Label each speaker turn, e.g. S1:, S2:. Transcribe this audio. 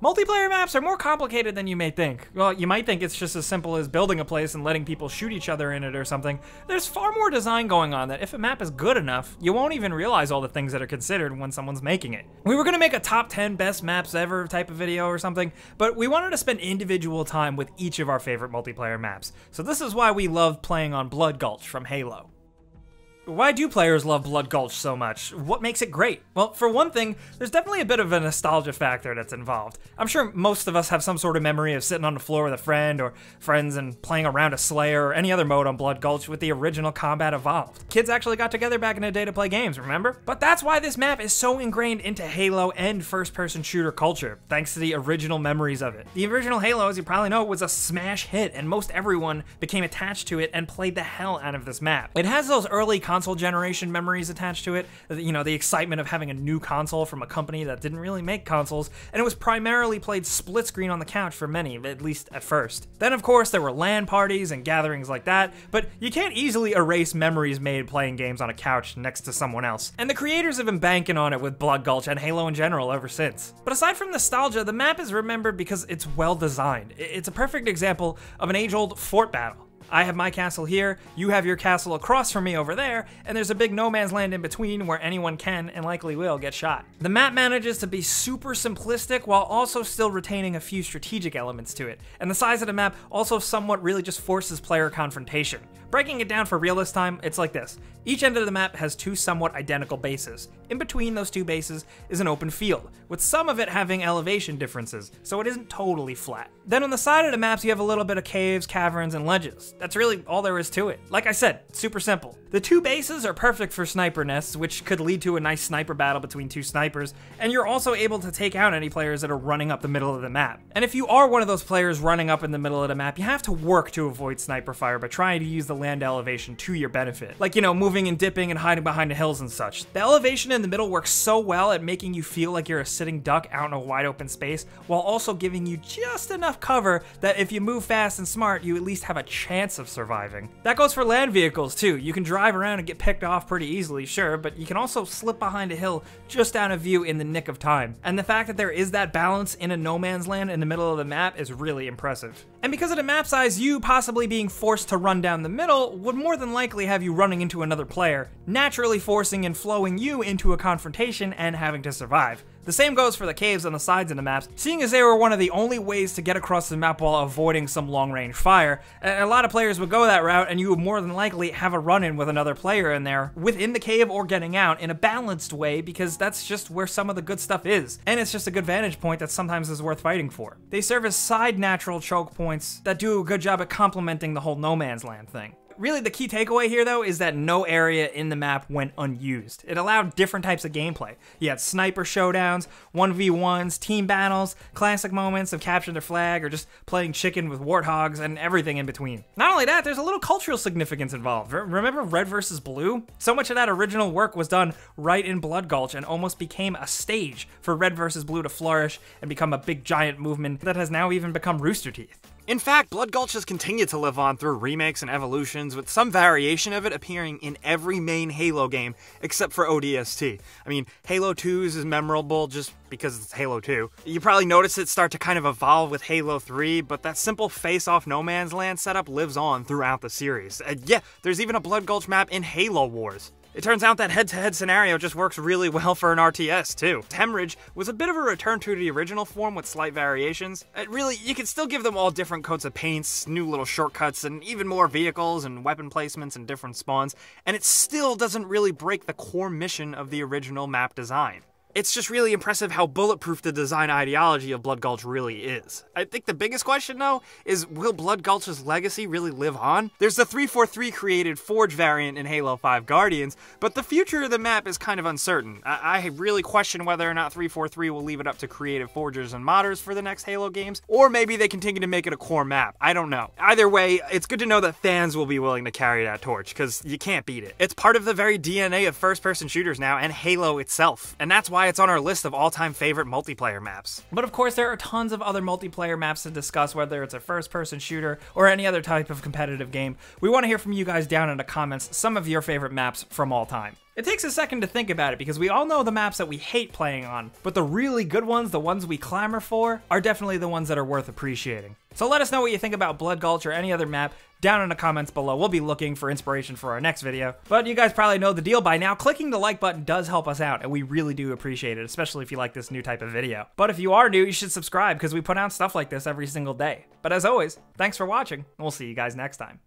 S1: Multiplayer maps are more complicated than you may think. Well, you might think it's just as simple as building a place and letting people shoot each other in it or something. There's far more design going on that if a map is good enough, you won't even realize all the things that are considered when someone's making it. We were gonna make a top 10 best maps ever type of video or something, but we wanted to spend individual time with each of our favorite multiplayer maps. So this is why we love playing on Blood Gulch from Halo. Why do players love Blood Gulch so much? What makes it great? Well, for one thing, there's definitely a bit of a nostalgia factor that's involved. I'm sure most of us have some sort of memory of sitting on the floor with a friend or friends and playing around a Slayer or any other mode on Blood Gulch with the original combat evolved. Kids actually got together back in the day to play games, remember? But that's why this map is so ingrained into Halo and first-person shooter culture, thanks to the original memories of it. The original Halo, as you probably know, was a smash hit, and most everyone became attached to it and played the hell out of this map. It has those early console generation memories attached to it, you know, the excitement of having a new console from a company that didn't really make consoles, and it was primarily played split screen on the couch for many, at least at first. Then of course there were LAN parties and gatherings like that, but you can't easily erase memories made playing games on a couch next to someone else. And the creators have been banking on it with Blood Gulch and Halo in general ever since. But aside from nostalgia, the map is remembered because it's well designed. It's a perfect example of an age-old fort battle. I have my castle here, you have your castle across from me over there, and there's a big no man's land in between where anyone can and likely will get shot. The map manages to be super simplistic while also still retaining a few strategic elements to it, and the size of the map also somewhat really just forces player confrontation. Breaking it down for realist time, it's like this. Each end of the map has two somewhat identical bases. In between those two bases is an open field, with some of it having elevation differences, so it isn't totally flat. Then on the side of the maps you have a little bit of caves, caverns, and ledges. That's really all there is to it. Like I said, super simple. The two bases are perfect for sniper nests, which could lead to a nice sniper battle between two snipers, and you're also able to take out any players that are running up the middle of the map. And if you are one of those players running up in the middle of the map, you have to work to avoid sniper fire by trying to use the land elevation to your benefit. Like, you know, moving and dipping and hiding behind the hills and such. The elevation in the middle works so well at making you feel like you're a sitting duck out in a wide open space, while also giving you just enough cover that if you move fast and smart, you at least have a chance of surviving. That goes for land vehicles too. You can drive around and get picked off pretty easily, sure, but you can also slip behind a hill just out of view in the nick of time. And the fact that there is that balance in a no man's land in the middle of the map is really impressive. And because of the map size, you possibly being forced to run down the middle would more than likely have you running into another player, naturally forcing and flowing you into a confrontation and having to survive. The same goes for the caves on the sides of the maps, seeing as they were one of the only ways to get across the map while avoiding some long-range fire. A lot of players would go that route, and you would more than likely have a run-in with another player in there, within the cave or getting out, in a balanced way, because that's just where some of the good stuff is. And it's just a good vantage point that sometimes is worth fighting for. They serve as side natural choke points that do a good job at complementing the whole no man's land thing. Really, the key takeaway here, though, is that no area in the map went unused. It allowed different types of gameplay. You had sniper showdowns, 1v1s, team battles, classic moments of capture the flag, or just playing chicken with warthogs, and everything in between. Not only that, there's a little cultural significance involved. Remember Red vs. Blue? So much of that original work was done right in Blood Gulch and almost became a stage for Red vs. Blue to flourish and become a big giant movement that has now even become Rooster Teeth. In fact, Blood Gulch has continued to live on through remakes and evolutions, with some variation of it appearing in every main Halo game except for ODST. I mean, Halo 2's is memorable just because it's Halo 2. You probably noticed it start to kind of evolve with Halo 3, but that simple face-off no man's land setup lives on throughout the series. Yeah, there's even a Blood Gulch map in Halo Wars. It turns out that head-to-head scenario just works really well for an RTS, too. Hemorrhage was a bit of a return to the original form with slight variations. Really, you can still give them all different coats of paints, new little shortcuts, and even more vehicles and weapon placements and different spawns, and it still doesn't really break the core mission of the original map design. It's just really impressive how bulletproof the design ideology of Blood Gulch really is. I think the biggest question, though, is will Blood Gulch's legacy really live on? There's the 343 created Forge variant in Halo 5 Guardians, but the future of the map is kind of uncertain. I really question whether or not 343 will leave it up to creative forgers and modders for the next Halo games, or maybe they continue to make it a core map. I don't know. Either way, it's good to know that fans will be willing to carry that torch, because you can't beat it. It's part of the very DNA of first-person shooters now, and Halo itself, and that's why it's on our list of all-time favorite multiplayer maps. But of course, there are tons of other multiplayer maps to discuss, whether it's a first-person shooter or any other type of competitive game. We want to hear from you guys down in the comments some of your favorite maps from all time. It takes a second to think about it because we all know the maps that we hate playing on, but the really good ones, the ones we clamor for, are definitely the ones that are worth appreciating. So let us know what you think about Blood Gulch or any other map down in the comments below. We'll be looking for inspiration for our next video. But you guys probably know the deal by now. Clicking the like button does help us out, and we really do appreciate it, especially if you like this new type of video. But if you are new, you should subscribe because we put out stuff like this every single day. But as always, thanks for watching, and we'll see you guys next time.